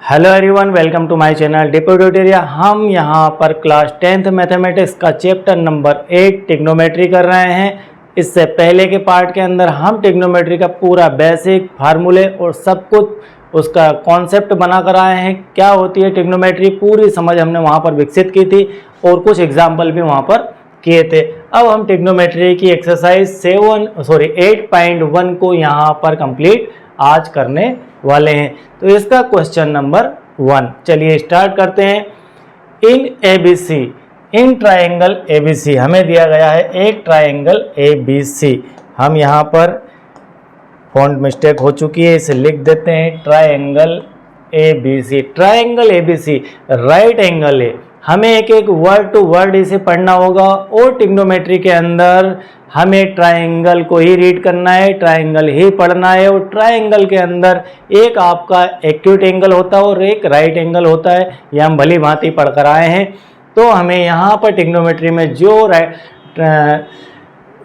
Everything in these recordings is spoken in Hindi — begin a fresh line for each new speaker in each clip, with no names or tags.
Hello everyone, welcome to my channel depot tutorial. हम यहाँ पर क्लास 10th मैथमेटिक्स का चैप्टर नंबर 8 ट्रिग्नोमेट्री कर रहे हैं। इससे पहले के पार्ट के अंदर हम ट्रिग्नोमेट्री का पूरा बेसिक फार्मूले और सब कुछ उसका कॉन्सेप्ट बना कर आए हैं। क्या होती है ट्रिग्नोमेट्री, पूरी समझ हमने वहाँ पर विकसित की थी और कुछ एग्जाम्पल भी वहाँ पर किए थे। अब हम ट्रिग्नोमेट्री की एक्सरसाइज 8.1 को यहाँ पर कंप्लीट आज करने वाले हैं। तो इसका क्वेश्चन नंबर 1, चलिए स्टार्ट करते हैं। इन एबीसी, इन ट्रायंगल एबीसी हमें दिया गया है एक ट्रायंगल एबीसी। हम यहाँ पर फॉन्ट मिस्टेक हो चुकी है, इसे लिख देते हैं triangle ABC. Triangle ABC right angle है। हमें एक एक वर्ड टू वर्ड इसे पढ़ना होगा और ट्रिग्नोमेट्री के अंदर हमें ट्रायंगल को ही रीड करना है, ट्रायंगल ही पढ़ना है। और ट्रायंगल के अंदर एक आपका एक्यूट एंगल होता है और एक राइट एंगल होता है। यह हम भली भांति पढ़ कर आए हैं। तो हमें यहाँ पर ट्रिग्नोमेट्री में जो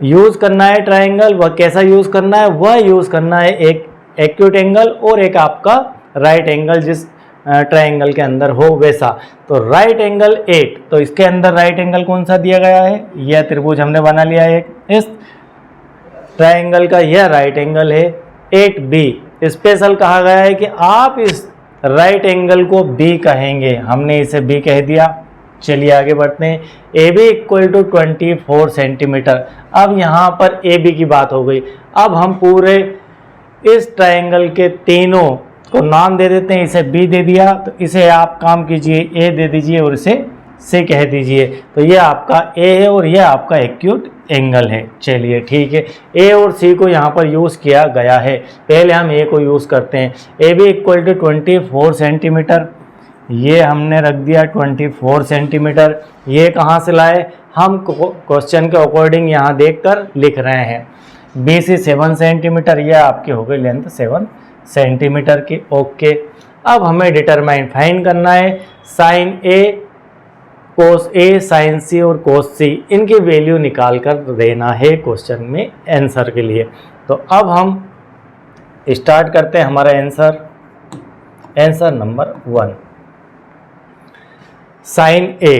यूज़ करना है ट्रायंगल, वह कैसा यूज़ करना है, वह यूज़ करना है एक एक्यूट एंगल और एक आपका राइट एंगल जिस ट्रायंगल के अंदर हो वैसा। तो राइट एंगल 8, तो इसके अंदर राइट एंगल कौन सा दिया गया है, यह त्रिभुज हमने बना लिया है। इस ट्रायंगल का यह राइट एंगल है 8B। स्पेशल कहा गया है कि आप इस राइट एंगल को B कहेंगे, हमने इसे B कह दिया। चलिए आगे बढ़ते हैं। AB = 24 centimetre. अब यहाँ पर AB की बात हो गई। अब हम पूरे इस ट्रायंगल के तीनों को नाम दे देते हैं। इसे B दे दिया, तो इसे आप काम कीजिए A दे दीजिए और इसे C कह दीजिए। तो ये आपका A है और ये आपका एक्यूट एंगल है। चलिए ठीक है, A और C को यहाँ पर यूज़ किया गया है। पहले हम A को यूज़ करते हैं। AB = 24 सेंटीमीटर, ये हमने रख दिया 24 सेंटीमीटर। ये कहाँ से लाए, हम क्वेश्चन के अकॉर्डिंग यहाँ देखकर लिख रहे हैं। BC 7 सेंटीमीटर, यह आपकी हो गई लेंथ 7 सेंटीमीटर की। ओके, अब हमें डिटरमाइन फाइंड करना है sine A, cos A, sine C और कोस C, इनकी वैल्यू निकाल कर देना है क्वेश्चन में आंसर के लिए। तो अब हम स्टार्ट करते हैं हमारा आंसर नंबर 1, साइन A।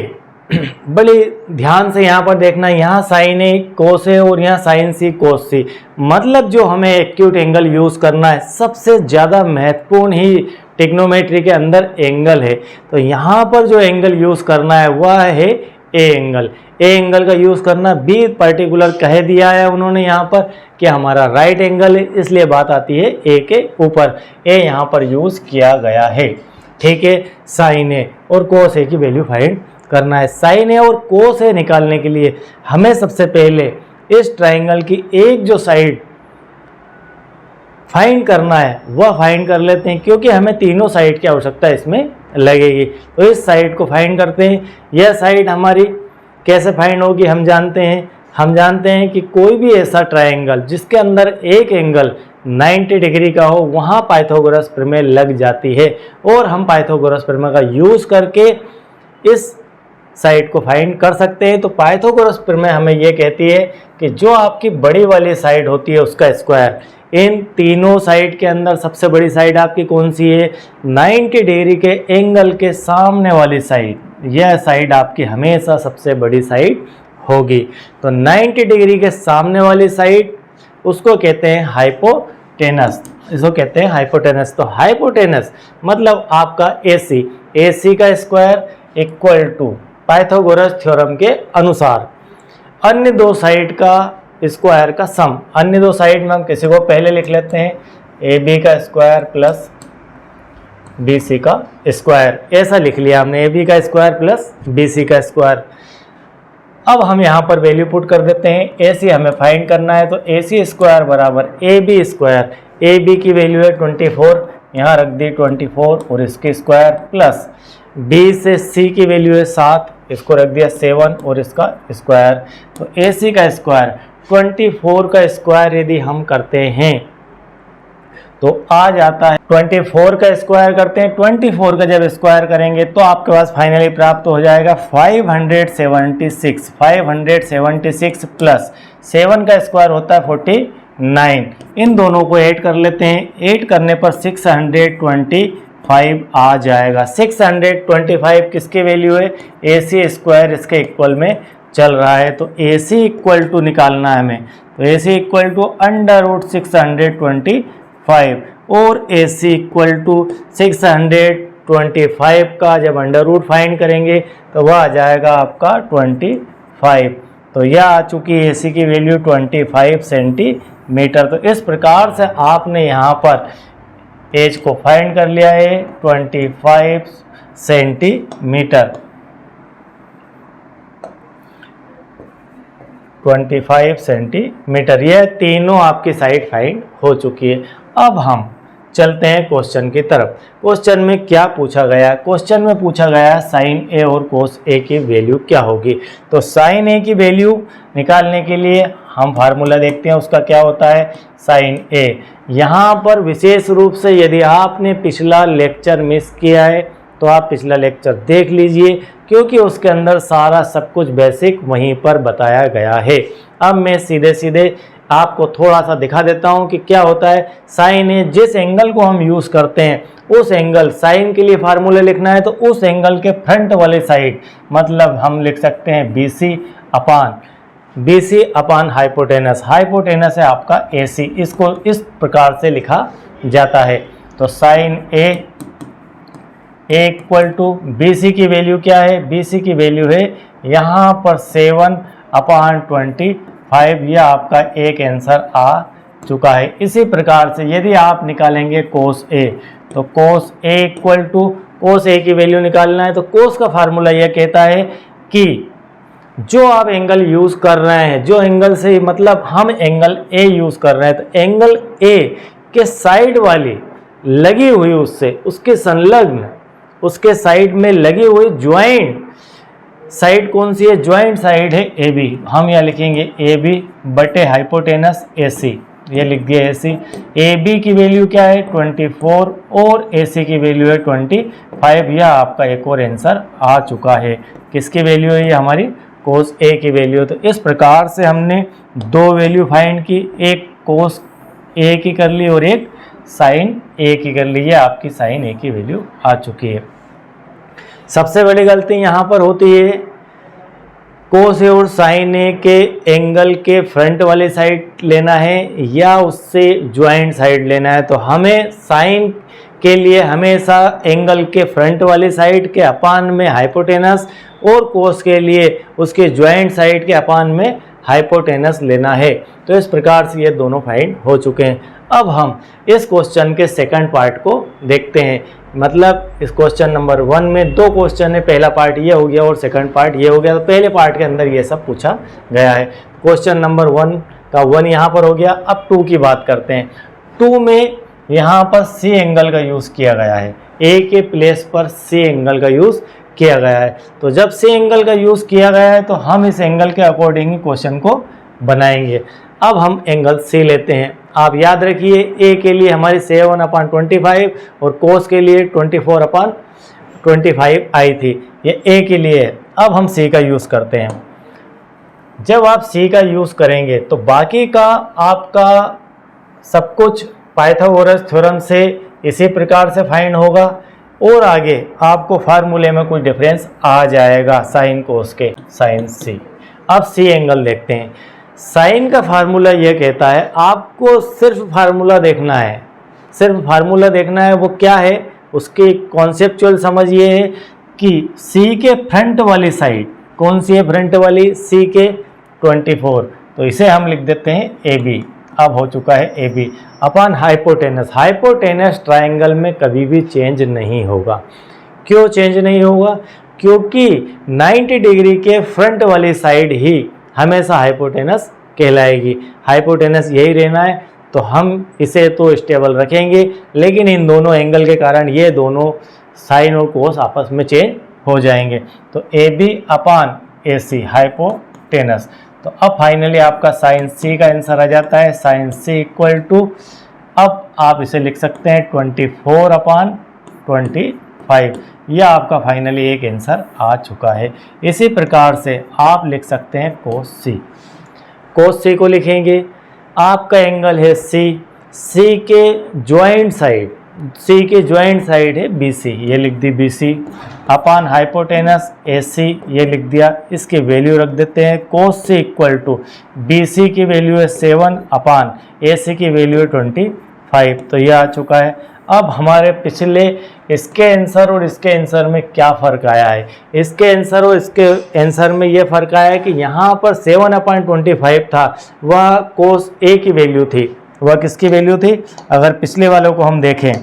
बड़े ध्यान से यहाँ पर देखना, यहाँ साइन A कोस A और यहाँ साइन C कोस C। मतलब जो हमें एक्यूट एंगल यूज़ करना है, सबसे ज़्यादा महत्वपूर्ण ही ट्रिग्नोमेट्री के अंदर एंगल है। तो यहाँ पर जो एंगल यूज़ करना है वह है A एंगल। A एंगल का यूज़ करना B पर्टिकुलर कह दिया है उन्होंने यहाँ पर कि हमारा राइट एंगल है, इसलिए बात आती है A के ऊपर। A यहाँ पर यूज़ किया गया है। ठीक है, साइन A और कोस A की वैल्यू फाइंड करना है। साइन A और कोस A निकालने के लिए हमें सबसे पहले इस ट्रायंगल की एक जो साइड फाइंड करना है वह फाइंड कर लेते हैं, क्योंकि हमें तीनों साइड की आवश्यकता इसमें लगेगी। तो इस साइड को फाइंड करते हैं। यह साइड हमारी कैसे फाइंड होगी, हम जानते हैं कि कोई भी ऐसा ट्रायंगल जिसके अंदर एक एंगल 90 डिग्री का हो, वहाँ पाइथागोरस प्रमेय लग जाती है। और हम पाइथागोरस प्रमेय का यूज़ करके इस साइड को फाइंड कर सकते हैं। तो पाइथागोरस प्रमेय हमें यह कहती है कि जो आपकी बड़ी वाली साइड होती है उसका स्क्वायर, इन तीनों साइड के अंदर सबसे बड़ी साइड आपकी कौन सी है, 90 डिग्री के एंगल के सामने वाली साइड। यह साइड आपकी हमेशा सबसे बड़ी साइड होगी। तो 90 डिग्री के सामने वाली साइड, उसको कहते हैं हाइपोटेनस, इसको कहते हैं हाइपोटेनस। तो हाइपोटेनस मतलब आपका AC का square equal to Pythagoras theorem के अनुसार अन्य दो साइड का स्क्वायर का सम। अन्य दो साइड में हम किसी को पहले लिख लेते हैं, AB का स्क्वायर प्लस BC का स्क्वायर। ऐसा लिख लिया हमने, AB का स्क्वायर प्लस BC का स्क्वायर। अब हम यहाँ पर वैल्यू पुट कर देते हैं। AC हमें फाइंड करना है, तो AC स्क्वायर बराबर AB स्क्वायर। AB की वैल्यू है 24, यहाँ रख दी 24 और इसकी स्क्वायर प्लस B से C की वैल्यू है 7, इसको रख दिया 7 और इसका स्क्वायर। तो AC का स्क्वायर 24 का स्क्वायर यदि हम करते हैं तो आ जाता है 24 का स्क्वायर करते हैं। 24 का जब स्क्वायर करेंगे तो आपके पास फाइनली प्राप्त हो जाएगा 576 प्लस 7 का स्क्वायर होता है 49। इन दोनों को ऐड कर लेते हैं। ऐड करने पर 620 आ जाएगा। 625 किसके वैल्यू है, AC स्क्वायर इसके इक्वल में चल रहा है, तो AC इक्वल टू निकालना है हमें, तो AC इक्वल टू √625 और AC इक्वल टू 625 का जब अंडर रूट फाइंड करेंगे तो वह आ जाएगा आपका 25। तो यह आ चुकी है AC की वैल्यू 25 सेंटीमीटर। तो इस प्रकार से आपने यहाँ पर एज को फाइंड कर लिया है 25 सेंटीमीटर। 25 सेंटीमीटर, यह तीनों आपकी साइड फाइंड हो चुकी है। अब हम चलते हैं क्वेश्चन की तरफ। क्वेश्चन में क्या पूछा गया, क्वेश्चन में पूछा गया साइन ए और कोस ए की वैल्यू क्या होगी। तो साइन ए की वैल्यू निकालने के लिए हम फार्मूला देखते हैं, उसका क्या होता है, साइन ए। यहाँ पर विशेष रूप से यदि आपने पिछला लेक्चर मिस किया है तो आप पिछला लेक्चर देख लीजिए, क्योंकि उसके अंदर सारा सब कुछ बेसिक वहीं पर बताया गया है। अब मैं सीधे सीधे आपको थोड़ा सा दिखा देता हूं कि क्या होता है। साइन ए, जिस एंगल को हम यूज़ करते हैं उस एंगल, साइन के लिए फार्मूला लिखना है तो उस एंगल के फ्रंट वाले साइड, मतलब हम लिख सकते हैं BC अपान हाइपोटेनस। हाइपोटेनस है आपका AC, इसको इस प्रकार से लिखा जाता है। तो sine A equal to BC की वैल्यू क्या है, BC की वैल्यू है यहाँ पर 7/25। यह आपका एक आंसर आ चुका है। इसी प्रकार से यदि आप निकालेंगे कोस ए, तो कोस ए इक्वल टू, कोस ए की वैल्यू निकालना है तो कोस का फार्मूला यह कहता है कि जो आप एंगल यूज़ कर रहे हैं, जो एंगल से, मतलब हम एंगल ए यूज़ कर रहे हैं, तो एंगल ए के साइड वाली लगी हुई उससे, उसके संलग्न, उसके साइड में लगी हुई ज्वाइंट साइड कौन सी है, ज्वाइंट साइड है AB। हम यहाँ लिखेंगे AB बटे हाइपोटेनस AC, ये लिख दिया AC। AB की वैल्यू क्या है 24 और AC की वैल्यू है 25। यह आपका एक और आंसर आ चुका है। किसकी वैल्यू है ये, हमारी कोस A की वैल्यू। तो इस प्रकार से हमने दो वैल्यू फाइंड की, एक कोस A की कर ली और एक साइन A की कर ली। ये आपकी साइन A की वैल्यू आ चुकी है। सबसे बड़ी गलती यहाँ पर होती है, कोस ए और साइन ए के एंगल के फ्रंट वाली साइड लेना है या उससे ज्वाइंट साइड लेना है। तो हमें साइन के लिए हमेशा एंगल के फ्रंट वाली साइड के अपान में हाइपोटेनस और कोस के लिए उसके ज्वाइंट साइड के अपान में हाइपोटेनस लेना है। तो इस प्रकार से ये दोनों फाइंड हो चुके हैं। अब हम इस क्वेश्चन के सेकंड पार्ट को देखते हैं। मतलब इस क्वेश्चन नंबर 1 में दो क्वेश्चन है, पहला पार्ट ये हो गया और सेकंड पार्ट ये हो गया। तो पहले पार्ट के अंदर ये सब पूछा गया है। क्वेश्चन नंबर 1 का 1 यहाँ पर हो गया। अब 2 की बात करते हैं। 2 में यहाँ पर C एंगल का यूज़ किया गया है, A के प्लेस पर C एंगल का यूज़ किया गया है। तो जब C एंगल का यूज़ किया गया है तो हम इस एंगल के अकॉर्डिंग ही क्वेश्चन को बनाएंगे। अब हम एंगल C लेते हैं। आप याद रखिए A के लिए हमारी 7/25 और कोस के लिए 24/25 आई थी, ये A के लिए है। अब हम C का यूज़ करते हैं। जब आप C का यूज़ करेंगे तो बाकी का आपका सब कुछ पाइथागोरस थ्योरम से इसी प्रकार से फाइंड होगा और आगे आपको फार्मूले में कुछ डिफरेंस आ जाएगा साइन कोस के, साइन C। अब C एंगल देखते हैं। साइन का फार्मूला यह कहता है, आपको सिर्फ फार्मूला देखना है, सिर्फ फार्मूला देखना है। वो क्या है, उसके कॉन्सेप्चुअल समझ ये है कि C के फ्रंट वाली साइड कौन सी है, फ्रंट वाली C के 24, तो इसे हम लिख देते हैं AB। अब हो चुका है AB upon hypotenuse. Hypotenuse triangle में कभी भी चेंज नहीं होगा। क्यों चेंज नहीं होगा, क्योंकि 90 डिग्री के फ्रंट वाली साइड ही हमेशा हाइपोटेनस कहलाएगी। हाइपोटेनस यही रहना है, तो हम इसे तो स्टेबल रखेंगे, लेकिन इन दोनों एंगल के कारण ये दोनों साइन और कोस आपस में चेंज हो जाएंगे। तो AB अपॉन AC हाइपोटेनस। तो अब फाइनली आपका साइन C का आंसर आ जाता है। साइन C इक्वल टू, अब आप इसे लिख सकते हैं 24/25। यह आपका फाइनली एक आंसर आ चुका है। इसी प्रकार से आप लिख सकते हैं कोस C। कोस C को लिखेंगे, आपका एंगल है C, C के ज्वाइंट साइड, सी की ज्वाइंट साइड है BC, ये लिख दी BC अपान हाइपोटेनस AC, ये लिख दिया। इसकी वैल्यू रख देते हैं cos C equal to BC की वैल्यू है 7 अपान AC की वैल्यू है 25, तो ये आ चुका है। अब हमारे पिछले इसके आंसर और इसके आंसर में क्या फ़र्क आया है? इसके आंसर और इसके आंसर में ये फ़र्क आया है कि यहाँ पर 7/25 था, वह cos A की वैल्यू थी। वह किसकी वैल्यू थी? अगर पिछले वालों को हम देखें,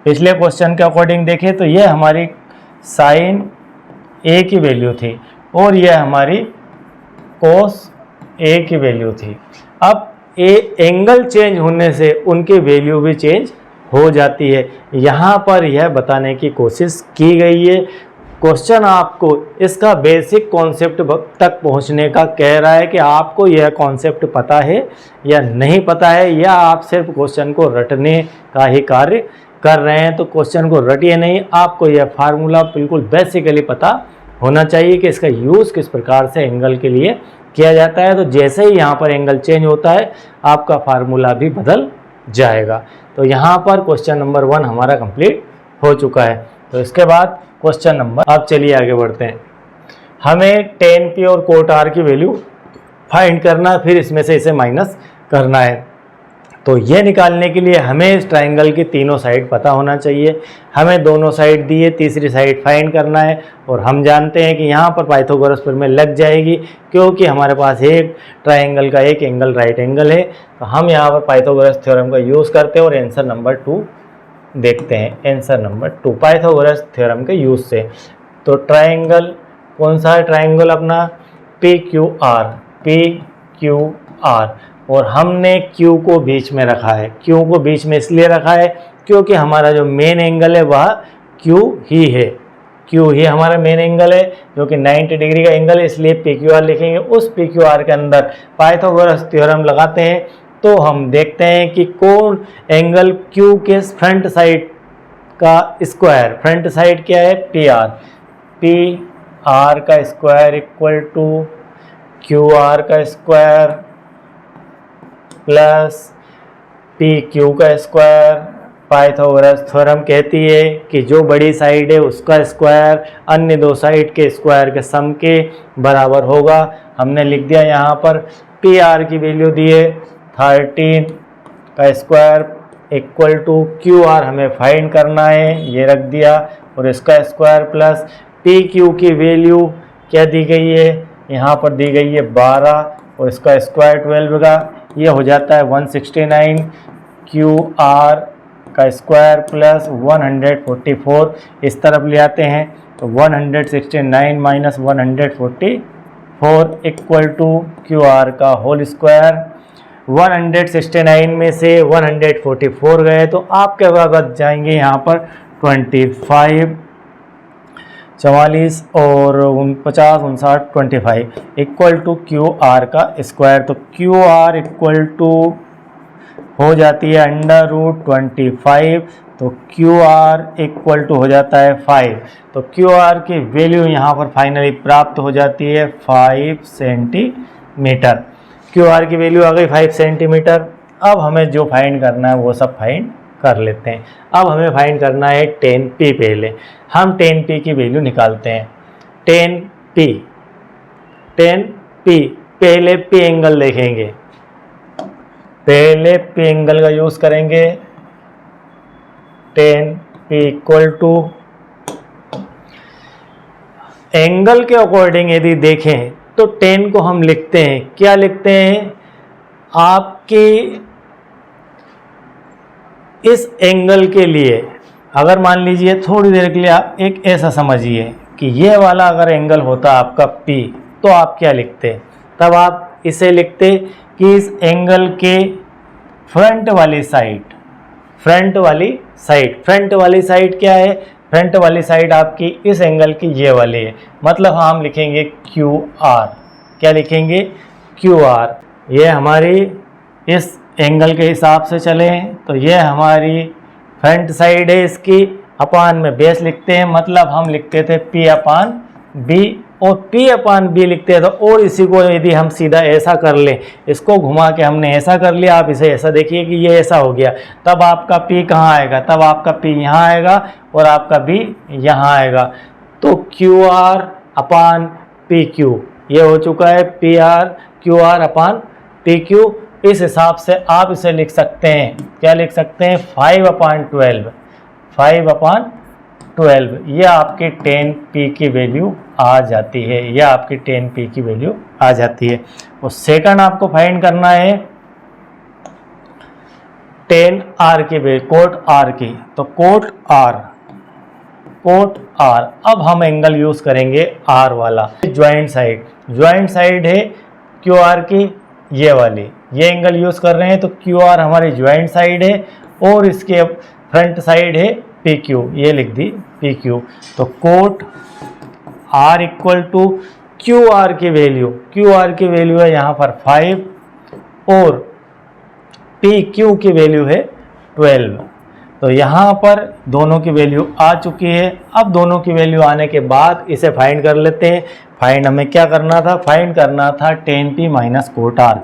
पिछले क्वेश्चन के अकॉर्डिंग देखें तो यह हमारी साइन A की वैल्यू थी और यह हमारी cos A की वैल्यू थी। अब एंगल चेंज होने से उनकी वैल्यू भी चेंज हो जाती है। यहाँ पर यह बताने की कोशिश की गई है। क्वेश्चन आपको इसका बेसिक कॉन्सेप्ट तक पहुँचने का कह रहा है कि आपको यह कॉन्सेप्ट पता है या नहीं पता है, या आप सिर्फ क्वेश्चन को रटने का ही कार्य कर रहे हैं। तो क्वेश्चन को रटिए नहीं, आपको यह फार्मूला बिल्कुल बेसिकली पता होना चाहिए कि इसका यूज़ किस प्रकार से एंगल के लिए किया जाता है। तो जैसे ही यहाँ पर एंगल चेंज होता है आपका फार्मूला भी बदल जाएगा। तो यहाँ पर क्वेश्चन नंबर 1 हमारा कंप्लीट हो चुका है। तो इसके बाद क्वेश्चन नंबर, अब चलिए आगे बढ़ते हैं। हमें tan P और cot R की वैल्यू फाइंड करना, फिर इसमें से इसे माइनस करना है। तो ये निकालने के लिए हमें इस ट्राइंगल की तीनों साइड पता होना चाहिए। हमें दोनों साइड दी है, तीसरी साइड फाइंड करना है। और हम जानते हैं कि यहाँ पर पाइथागोरस प्रमेय लग जाएगी, क्योंकि हमारे पास एक ट्राइंगल का एक एंगल राइट एंगल है। तो हम यहाँ पर पाइथागोरस थ्योरम का यूज़ करते हैं और आंसर नंबर 2 देखते हैं। आंसर नंबर 2 पाइथागोरस थ्योरम के यूज़ से। तो ट्राइंगल कौन सा है? ट्राइंगल अपना PQR, PQR, और हमने Q को बीच में रखा है। Q को बीच में इसलिए रखा है क्योंकि हमारा जो मेन एंगल है वह Q ही है। Q ही हमारा मेन एंगल है जो कि 90 डिग्री का एंगल है, इसलिए PQR लिखेंगे। उस PQR के अंदर पाइथागोरस थ्योरम लगाते हैं तो हम देखते हैं कि कौन एंगल Q के फ्रंट साइड का स्क्वायर, फ्रंट साइड क्या है? PR, PR का स्क्वायर इक्वल टू QR का स्क्वायर प्लस PQ का स्क्वायर। पाइथागोरस थ्योरम कहती है कि जो बड़ी साइड है उसका स्क्वायर अन्य दो साइड के स्क्वायर के सम के बराबर होगा। हमने लिख दिया यहाँ पर PR की वैल्यू दी है 13 का स्क्वायर इक्वल टू QR हमें फाइंड करना है, ये रख दिया, और इसका स्क्वायर प्लस PQ की वैल्यू क्या दी गई है? यहाँ पर दी गई है 12 और इसका स्क्वायर 12 का, ये हो जाता है 169। QR का स्क्वायर प्लस 144 इस तरफ ले आते हैं तो 169 माइनस 144 इक्वल टू QR का होल स्क्वायर। 169 में से 144 गए तो आपके पास बच जाएंगे यहाँ पर 25, 44 और 49, 59, 25 इक्वल टू QR का स्क्वायर। तो QR इक्वल टू हो जाती है √25, तो QR इक्वल टू हो जाता है 5। तो QR की वैल्यू यहाँ पर फाइनली प्राप्त हो जाती है 5 सेंटीमीटर। QR की वैल्यू आ गई 5 सेंटीमीटर। अब हमें जो फाइंड करना है वो सब फाइंड कर लेते हैं। अब हमें फाइंड करना है tan P। पहले हम tan P की वैल्यू निकालते हैं। tan P पहले P एंगल देखेंगे, पहले P एंगल का यूज़ करेंगे। tan P equal to angle के अकॉर्डिंग यदि देखें तो tan को हम लिखते हैं, क्या लिखते हैं? आपकी इस एंगल के लिए अगर मान लीजिए थोड़ी देर के लिए आप एक ऐसा समझिए कि ये वाला अगर एंगल होता आपका P, तो आप क्या लिखते? तब आप इसे लिखते कि इस एंगल के फ्रंट वाली साइड, फ्रंट वाली साइड क्या है? फ्रंट वाली साइड आपकी इस एंगल की ये वाली है, मतलब हम लिखेंगे QR। क्या लिखेंगे? QR। ये हमारी इस एंगल के हिसाब से चलें तो ये हमारी फ्रंट साइड है, इसकी अपान में बेस लिखते हैं, मतलब हम लिखते थे P/B और P अपान B लिखते हैं तो और इसी को यदि हम सीधा ऐसा कर लें, इसको घुमा के हमने ऐसा कर लिया, आप इसे ऐसा देखिए कि ये ऐसा हो गया, तब आपका P कहाँ आएगा, तब आपका P यहाँ आएगा और आपका B यहाँ आएगा। तो QR अपान PQ ये हो चुका है PR QR अपान PQ। इस हिसाब से आप इसे लिख सकते हैं, क्या लिख सकते हैं, 5/12 5/12 ये आपके 10P की वैल्यू आ जाती है, यह आपकी 10P की वैल्यू आ जाती है। और सेकंड आपको फाइंड करना है 10R की वैल्यू, कोट R की, तो कोट R। अब हम एंगल यूज करेंगे R वाला, ज्वाइंट साइड है QR की, ये वाली, ये एंगल यूज कर रहे हैं, तो QR हमारी ज्वाइंट साइड है और इसके फ्रंट साइड है PQ, ये लिख दी PQ। तो cot R equal to QR की वैल्यू है यहाँ पर 5 और PQ की वैल्यू है 12। तो यहाँ पर दोनों की वैल्यू आ चुकी है। अब दोनों की वैल्यू आने के बाद इसे फाइंड कर लेते हैं। फाइंड हमें क्या करना था, फाइंड करना था 10P माइनस कोट R।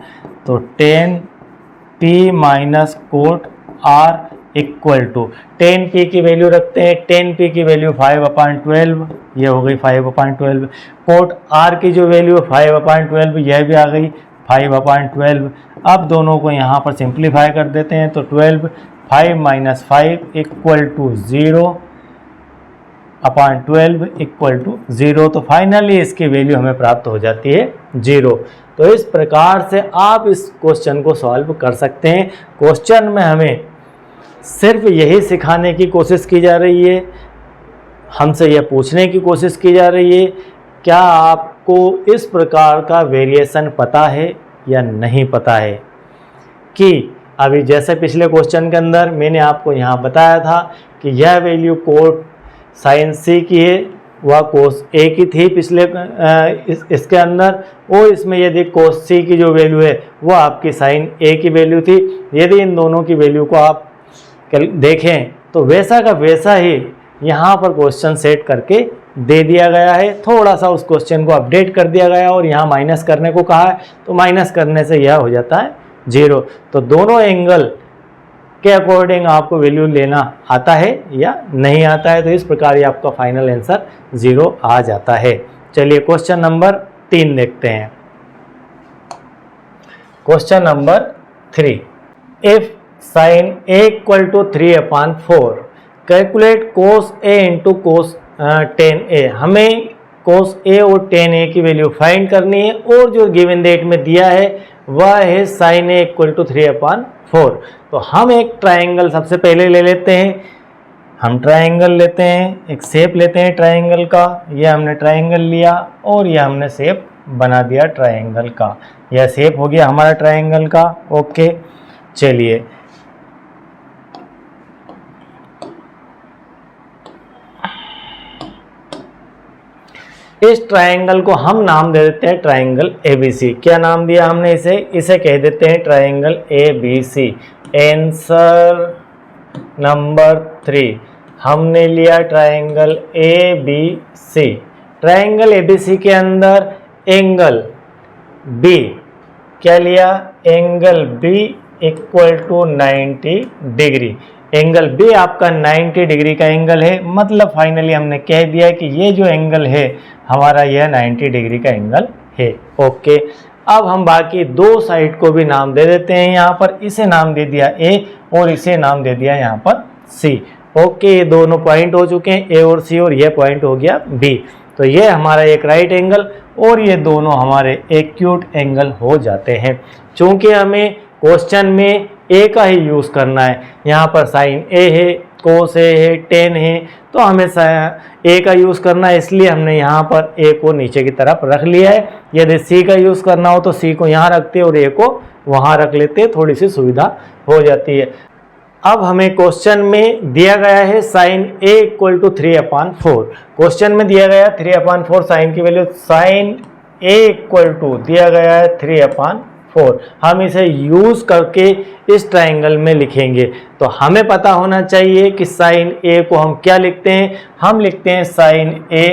तो 10P minus cot R equal to 10P की वैल्यू रखते हैं, 10P की वैल्यू 5/12, ये हो गई 5/12। कोट R की जो वैल्यू 5/12 यह भी आ गई 5/12। अब दोनों को यहाँ पर सिंप्लीफाई कर देते हैं, तो 12 5 minus 5 equal to 0/12 equal to 0। तो फाइनली इसकी वैल्यू हमें प्राप्त हो जाती है 0। तो इस प्रकार से आप इस क्वेश्चन को सॉल्व कर सकते हैं। क्वेश्चन में हमें सिर्फ यही सिखाने की कोशिश की जा रही है, हमसे यह पूछने की कोशिश की जा रही है, क्या आपको इस प्रकार का वेरिएशन पता है या नहीं पता है। कि अभी जैसे पिछले क्वेश्चन के अंदर मैंने आपको यहाँ बताया था कि यह वैल्यू कोट साइन C की है, वह कोस A की थी पिछले इसके अंदर, और इसमें यदि कोस C की जो वैल्यू है वह आपकी साइन A की वैल्यू थी। यदि इन दोनों की वैल्यू को आप देखें तो वैसा का वैसा ही यहाँ पर क्वेश्चन सेट करके दे दिया गया है। थोड़ा सा उस क्वेश्चन को अपडेट कर दिया गया और यहाँ माइनस करने को कहा है, तो माइनस करने से यह हो जाता है 0। तो दोनों एंगल के अकॉर्डिंग आपको वैल्यू लेना आता है या नहीं आता है, तो इस प्रकार ये आपका फाइनल आंसर 0 आ जाता है। चलिए क्वेश्चन नंबर 3 देखते हैं। Question number 3, if sine A equal to 3/4 calculate cos A into cos 10A। हमें कोस A और 10A की वैल्यू फाइंड करनी है और जो गिवन डेट में दिया है वह है साइन A इक्वल टू 3/4। तो हम एक ट्राइंगल सबसे पहले ले लेते हैं, हम ट्राइंगल लेते हैं, एक शेप लेते हैं ट्राइंगल का। यह हमने ट्राइंगल लिया और यह हमने शेप बना दिया ट्राइंगल का, यह शेप हो गया हमारा ट्राइंगल का। ओके, चलिए इस ट्राइंगल को हम नाम दे देते हैं ट्राइंगल ABC। क्या नाम दिया हमने इसे कह देते हैं ट्राइंगल ABC। आंसर नंबर 3 हमने लिया ट्राइंगल ABC। ट्राइंगल ABC के अंदर एंगल B, क्या लिया, angle B equal to 90 degree. Angle B आपका 90 डिग्री का एंगल है, मतलब फाइनली हमने कह दिया कि ये जो एंगल है हमारा यह 90 डिग्री का एंगल है। ओके, अब हम बाकी दो साइड को भी नाम दे देते हैं। यहाँ पर इसे नाम दे दिया A और इसे नाम दे दिया यहाँ पर C। ओके, ये दोनों पॉइंट हो चुके हैं A और C, और यह पॉइंट हो गया B। तो ये हमारा एक राइट एंगल और ये दोनों हमारे एक्यूट एंगल हो जाते हैं। चूंकि हमें क्वेश्चन में A का ही यूज़ करना है, यहाँ पर साइन A है, कोस A है, टेन है, तो हमें A का यूज़ करना है, इसलिए हमने यहाँ पर A को नीचे की तरफ रख लिया है। यदि C का यूज़ करना हो तो C को यहाँ रखते और A को वहाँ रख लेते, थोड़ी सी सुविधा हो जाती है। अब हमें क्वेश्चन में दिया गया है sine A equal to 3/4। Question में दिया गया 3/4 साइन की value, sine A equal to दिया गया है 3/4। हम इसे यूज करके इस ट्राइंगल में लिखेंगे। तो हमें पता होना चाहिए कि साइन A को हम क्या लिखते हैं, हम लिखते हैं sine A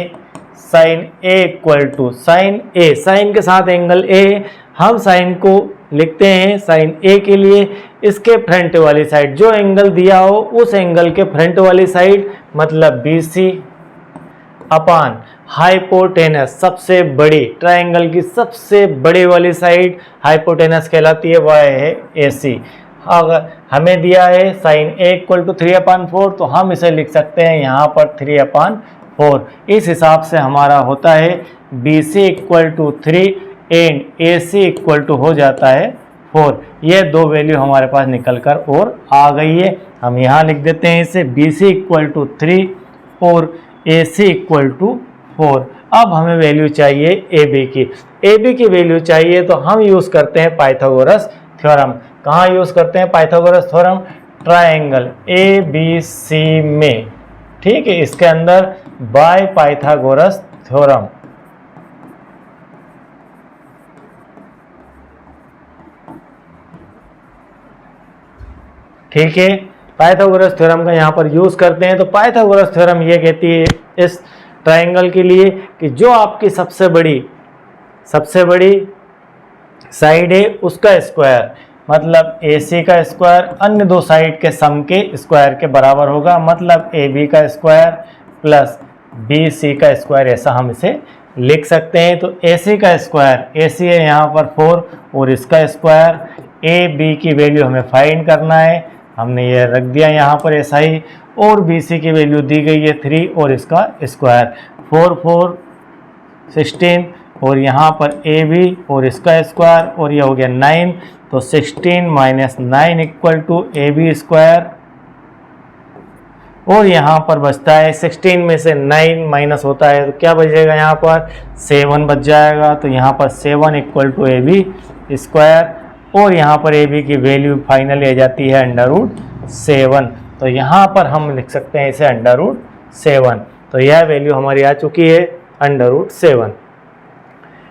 sine A equal to sine A, sine के साथ एंगल ए, हम साइन को लिखते हैं साइन ए के लिए इसके फ्रंट वाली साइड, जो एंगल दिया हो उस एंगल के फ्रंट वाली साइड मतलब BC अपान हाइपोटेनस, सबसे बड़ी ट्रायंगल की सबसे बड़ी वाली साइड हाइपोटेनस कहलाती है, वह है AC। अगर हमें दिया है साइन ए इक्वल टू 3/4, तो हम इसे लिख सकते हैं यहाँ पर 3/4। इस हिसाब से हमारा होता है BC equal to 3 and AC equal to हो जाता है 4। ये दो वैल्यू हमारे पास निकल कर और आ गई है। हम यहाँ लिख देते हैं इसे BC इक्वल टू 3 और AC इक्वल टू 4। अब हमें वैल्यू चाहिए AB की, AB की वैल्यू चाहिए तो हम यूज़ करते हैं पाइथागोरस थ्योरम। कहाँ यूज़ करते हैं पाइथागोरस थ्योरम? ट्रायंगल ABC में, ठीक है, इसके अंदर बाय पाइथागोरस थ्योरम। ठीक है, पाइथागोरस थ्योरम का यहाँ पर यूज़ करते हैं। तो पाइथागोरस थ्योरम ये कहती है इस ट्रायंगल के लिए कि जो आपकी सबसे बड़ी साइड है उसका स्क्वायर मतलब AC का स्क्वायर अन्य दो साइड के सम के स्क्वायर के बराबर होगा, मतलब AB का स्क्वायर प्लस BC का स्क्वायर, ऐसा हम इसे लिख सकते हैं। तो AC का स्क्वायर, AC है यहाँ पर 4 और इसका स्क्वायर, AB की वैल्यू हमें फाइंड करना है, हमने ये रख दिया यहाँ पर ऐसा ही, और BC की वैल्यू दी गई है 3 और इसका स्क्वायर 4 4 16 और यहाँ पर AB और इसका स्क्वायर और ये हो गया 9। तो 16 - 9 इक्वल टू AB स्क्वायर, और यहाँ पर बचता है 16 में से 9 माइनस होता है तो क्या बचेगा, यहाँ पर 7 बच जाएगा। तो यहाँ पर 7 इक्वल टू AB स्क्वायर, और यहाँ पर AB की वैल्यू फाइनली आ जाती है √7। तो यहाँ पर हम लिख सकते हैं इसे √7। तो यह वैल्यू हमारी आ चुकी है √7।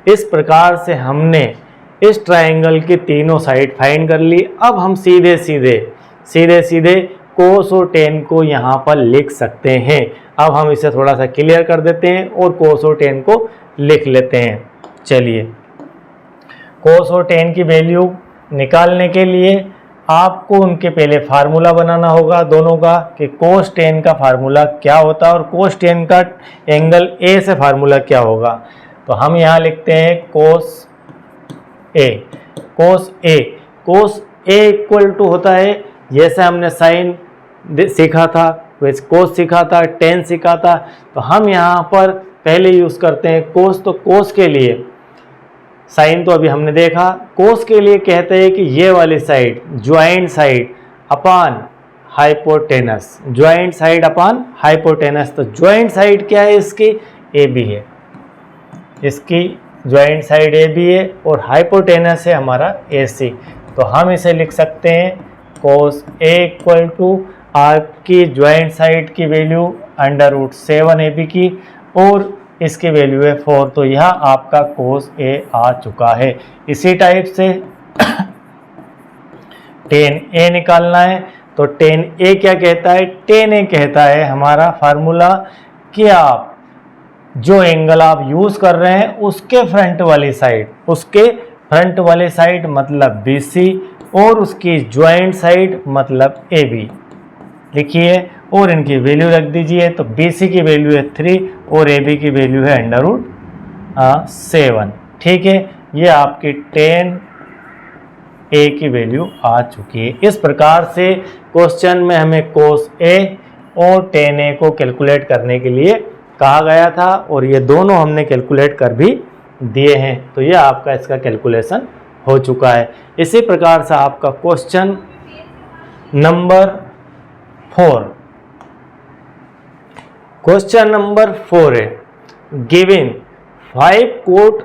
इस प्रकार से हमने इस ट्रायंगल की तीनों साइड फाइंड कर ली। अब हम सीधे सीधे कोस और टेन को यहाँ पर लिख सकते हैं। अब हम इसे थोड़ा सा क्लियर कर देते हैं और कोस और टेन को लिख लेते हैं। चलिए, कोस और टेन की वैल्यू निकालने के लिए आपको उनके पहले फार्मूला बनाना होगा दोनों का, कि कोस टेन का फार्मूला क्या होता है और कोस टेन का एंगल ए से फार्मूला क्या होगा। तो हम यहाँ लिखते हैं कोस ए इक्वल टू होता है, जैसे हमने साइन सीखा था वैसे कोस सीखा था, टेन सीखा था, तो हम यहाँ पर पहले यूज़ करते हैं कोस। तो कोस के लिए, साइन तो अभी हमने देखा, कोस के लिए कहते हैं कि ये वाली side joint side upon hypotenuse, joint side upon hypotenuse. तो ज्वाइंट साइड क्या है इसकी? AB है, इसकी ज्वाइंट साइड AB है और हाइपोटेनस है हमारा AC। तो हम इसे लिख सकते हैं कोस A इक्वल टू आपकी ज्वाइंट साइड की वैल्यू √7 AB की और इसकी वैल्यू है 4। तो यह आपका कोस A आ चुका है। इसी टाइप से टेन A निकालना है। तो टेन A क्या कहता है? टेन A कहता है हमारा फार्मूला कि आप जो एंगल आप यूज़ कर रहे हैं उसके फ्रंट वाली साइड मतलब BC और उसकी ज्वाइंट साइड मतलब AB लिखिए और इनकी वैल्यू रख दीजिए। तो BC की वैल्यू है 3 और AB की वैल्यू है √7। ठीक है, ये आपकी टेन A की वैल्यू आ चुकी है। इस प्रकार से क्वेश्चन में हमें कोस A और टेन A को कैलकुलेट करने के लिए कहा गया था और ये दोनों हमने कैलकुलेट कर भी दिए हैं। तो ये आपका इसका कैलकुलेशन हो चुका है। इसी प्रकार से आपका क्वेश्चन नंबर 4, क्वेश्चन नंबर 4 है given 5 cot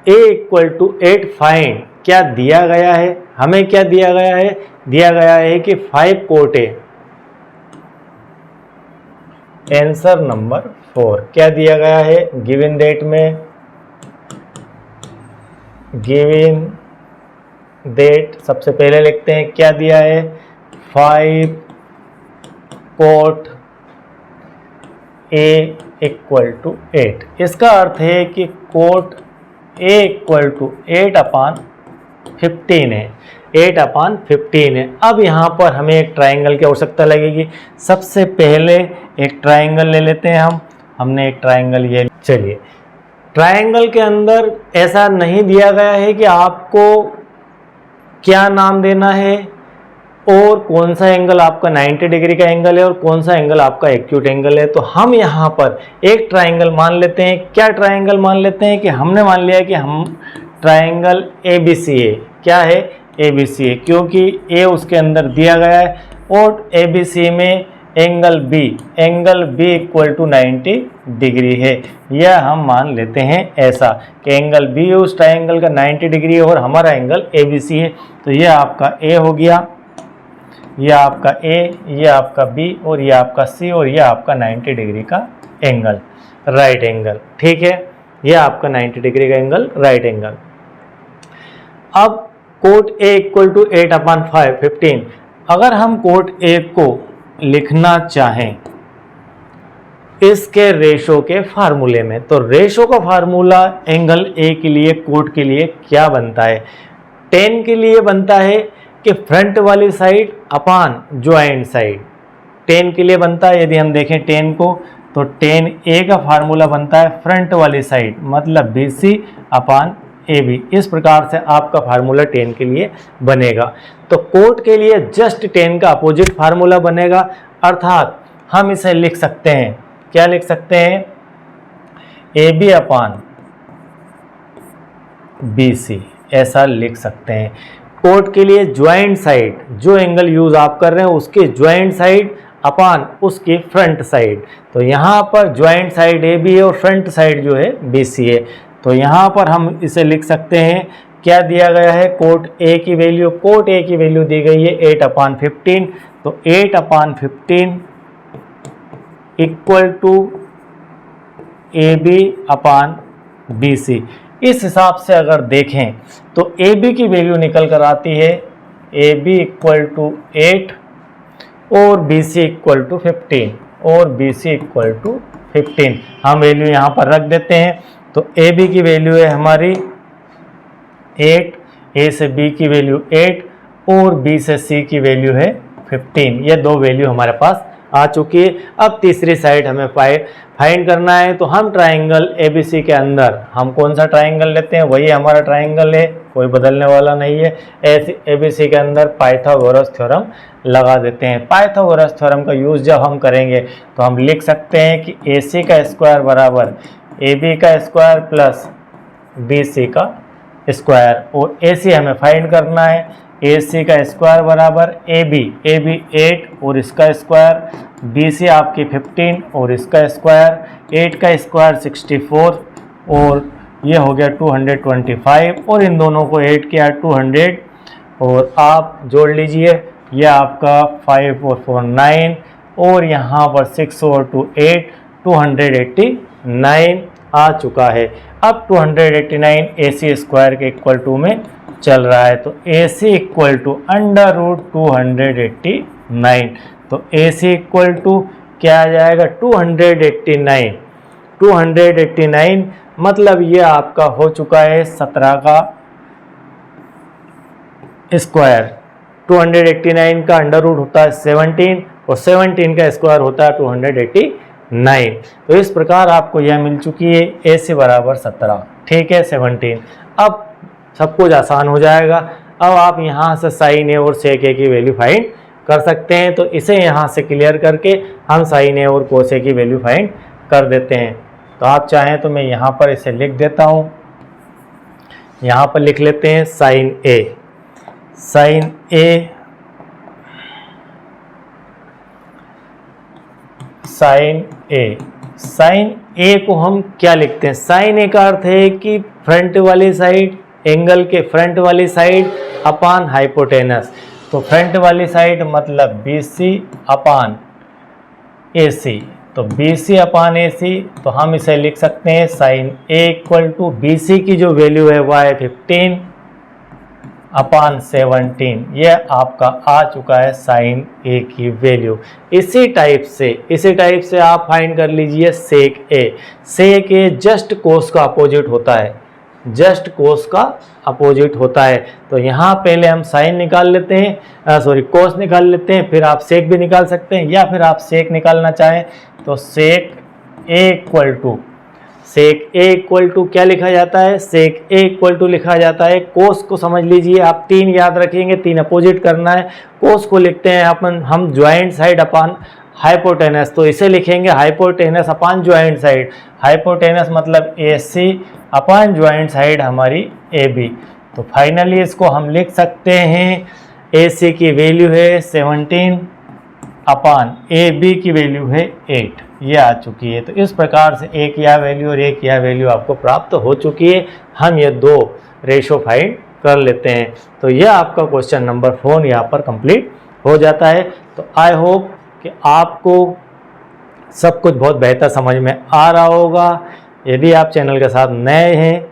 A equal to 8 find. क्या दिया गया है? हमें क्या दिया गया है? दिया गया है कि 5 कोट A। आंसर नंबर 4 क्या दिया गया है? गिवन डेट में, गिवन डेट सबसे पहले लिखते हैं क्या दिया है? 5 कोट ए इक्वल टू 8। इसका अर्थ है कि कोट ए इक्वल टू 8/15 है, 8/15 है। अब यहाँ पर हमें एक ट्राइंगल की आवश्यकता लगेगी। सबसे पहले एक ट्राइंगल ले लेते हैं हमने एक ट्राइंगल ये, चलिए ट्राइंगल के अंदर ऐसा नहीं दिया गया है कि आपको क्या नाम देना है और कौन सा एंगल आपका 90 डिग्री का एंगल है और कौन सा एंगल आपका एक्यूट एंगल है। तो हम यहाँ पर एक ट्राइंगल मान लेते हैं। क्या ट्राइंगल मान लेते हैं कि हमने मान लिया कि हम ट्राइंगल ABC है। क्या है? ABC है, क्योंकि ए उसके अंदर दिया गया है और ABC में angle B equal to 90 degree है। यह हम मान लेते हैं ऐसा कि एंगल B उस ट्राइंगल का 90 डिग्री है और हमारा एंगल ABC है। तो यह आपका A हो गया, यह आपका A, यह आपका B और यह आपका C और यह आपका 90 डिग्री का एंगल, राइट एंगल। ठीक है, यह आपका 90 डिग्री का एंगल, राइट एंगल। अब कोट A इक्वल टू 8/15, अगर हम कोट A को लिखना चाहें इसके रेशो के फार्मूले में, तो रेशो का फार्मूला एंगल A के लिए, कोट के लिए क्या बनता है? tan के लिए बनता है कि फ्रंट वाली साइड अपान ज्वाइंट साइड, tan के लिए बनता है। यदि हम देखें tan को, तो tan A का फार्मूला बनता है फ्रंट वाली साइड मतलब BC/AB। इस प्रकार से आपका फार्मूला tan के लिए बनेगा। तो कोट के लिए जस्ट tan का अपोजिट फार्मूला बनेगा, अर्थात हम इसे लिख सकते हैं, क्या लिख सकते हैं? AB/BC, ऐसा लिख सकते हैं। कोट के लिए ज्वाइंट साइड, जो एंगल यूज आप कर रहे हैं उसके ज्वाइंट साइड अपान उसकी फ्रंट साइड। तो यहाँ पर ज्वाइंट साइड AB है और फ्रंट साइड जो है BC है। तो यहाँ पर हम इसे लिख सकते हैं, क्या दिया गया है? कोट A की वैल्यू, कोट A की वैल्यू दी गई है 8/15। तो 8/15 इक्वल टू AB/BC। इस हिसाब से अगर देखें तो AB की वैल्यू निकल कर आती है AB इक्वल टू 8 और BC इक्वल टू 15 और BC इक्वल टू 15। हम वैल्यू यहाँ पर रख देते हैं। तो AB की वैल्यू है हमारी 8, A से B की वैल्यू 8 और B से C की वैल्यू है 15। ये दो वैल्यू हमारे पास आ चुकी है। अब तीसरी साइड हमें फाइंड करना है। तो हम ट्राइंगल ABC के अंदर हम कौन सा ट्राइंगल लेते हैं? वही हमारा ट्राइंगल है, कोई बदलने वाला नहीं है। ABC के अंदर पाइथागोरस थ्योरम लगा देते हैं। पाइथागोरस थ्योरम का यूज़ जब हम करेंगे तो हम लिख सकते हैं कि AC का स्क्वायर बराबर AB का स्क्वायर प्लस BC का स्क्वायर, और AC हमें फाइंड करना है। AC का स्क्वायर बराबर AB 8 और इसका स्क्वायर, BC आपकी 15 और इसका स्क्वायर, 8 का स्क्वायर 64 और ये हो गया 225 और इन दोनों को 8 किया 200 और आप जोड़ लीजिए, ये आपका 5 और 4 9 और यहाँ पर 6 और 2 8, 289 आ चुका है। अब 289 AC स्क्वायर के इक्वल टू में चल रहा है। तो AC इक्वल टू √289। तो AC इक्वल टू क्या आ जाएगा? 289। 289 मतलब ये आपका हो चुका है 17 का स्क्वायर। 289 का अंडर रूट होता है 17 और 17 का स्क्वायर होता है 289। तो इस प्रकार आपको यह मिल चुकी है AC बराबर 17, ठीक है 17। अब सब कुछ आसान हो जाएगा। अब आप यहाँ से साइन A और सेक A की वैल्यू फाइंड कर सकते हैं। तो इसे यहाँ से क्लियर करके हम साइन A और कोस A की वैल्यू फाइंड कर देते हैं। तो आप चाहें तो मैं यहाँ पर इसे लिख देता हूँ। यहाँ पर लिख लेते हैं साइन A। साइन A को हम क्या लिखते हैं? साइन A का अर्थ है कि फ्रंट वाली साइड, एंगल के फ्रंट वाली साइड अपान हाइपोटेनस। तो फ्रंट वाली साइड मतलब BC अपान AC। तो BC अपान AC, तो हम इसे लिख सकते हैं sine A equal to BC की जो वैल्यू है वह है 15 अपॉन 17, ये आपका आ चुका है साइन ए की वैल्यू। इसी टाइप से आप फाइंड कर लीजिए सेक ए। सेक ए जस्ट कोस का अपोजिट होता है, जस्ट कोस का अपोजिट होता है। तो यहाँ पहले हम साइन निकाल लेते हैं, कोस निकाल लेते हैं, फिर आप सेक भी निकाल सकते हैं, या फिर आप सेक निकालना चाहें तो सेक ए इक्वल टू क्या लिखा जाता है, सेक ए इक्वल टू लिखा जाता है, कोस को समझ लीजिए आप 3 याद रखेंगे, 3 अपोजिट करना है। कोस को लिखते हैं हम ज्वाइंट साइड अपॉन हाइपोटेनस, तो इसे लिखेंगे hypotenuse upon joint side. Hypotenuse मतलब AC अपॉन ज्वाइंट साइड हमारी AB। तो फाइनली इसको हम लिख सकते हैं AC की वैल्यू है 17 अपॉन AB की वैल्यू है 8, ये आ चुकी है। तो इस प्रकार से एक यह वैल्यू और एक यह वैल्यू आपको प्राप्त हो चुकी है। हम ये 2 रेशो फाइंड कर लेते हैं। तो यह आपका क्वेश्चन नंबर 4 यहाँ पर कंप्लीट हो जाता है। तो आई होप कि आपको सब कुछ बहुत बेहतर समझ में आ रहा होगा। यदि आप चैनल के साथ नए हैं,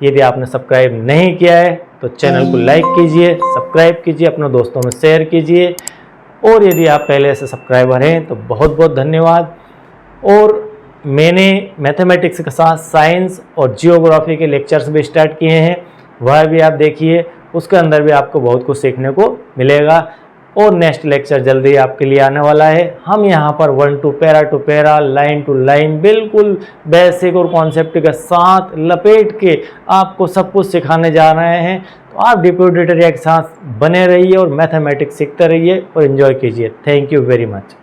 यदि आपने सब्सक्राइब नहीं किया है तो चैनल को लाइक कीजिए, सब्सक्राइब कीजिए, अपने दोस्तों में शेयर कीजिए, और यदि आप पहले से सब्सक्राइबर हैं तो बहुत बहुत धन्यवाद। और मैंने मैथमेटिक्स के साथ साइंस और जियोग्राफी के लेक्चर्स भी स्टार्ट किए हैं, वह भी आप देखिए, उसके अंदर भी आपको बहुत कुछ सीखने को मिलेगा। और नेक्स्ट लेक्चर जल्दी आपके लिए आने वाला है। हम यहाँ पर 1 to para, line to line, बिल्कुल बेसिक और कॉन्सेप्ट के साथ लपेट के आपको सब कुछ सिखाने जा रहे हैं। तो आप डिप्यूटेड के साथ बने रहिए और मैथमेटिक्स सीखते रहिए और एंजॉय कीजिए। Thank you very much.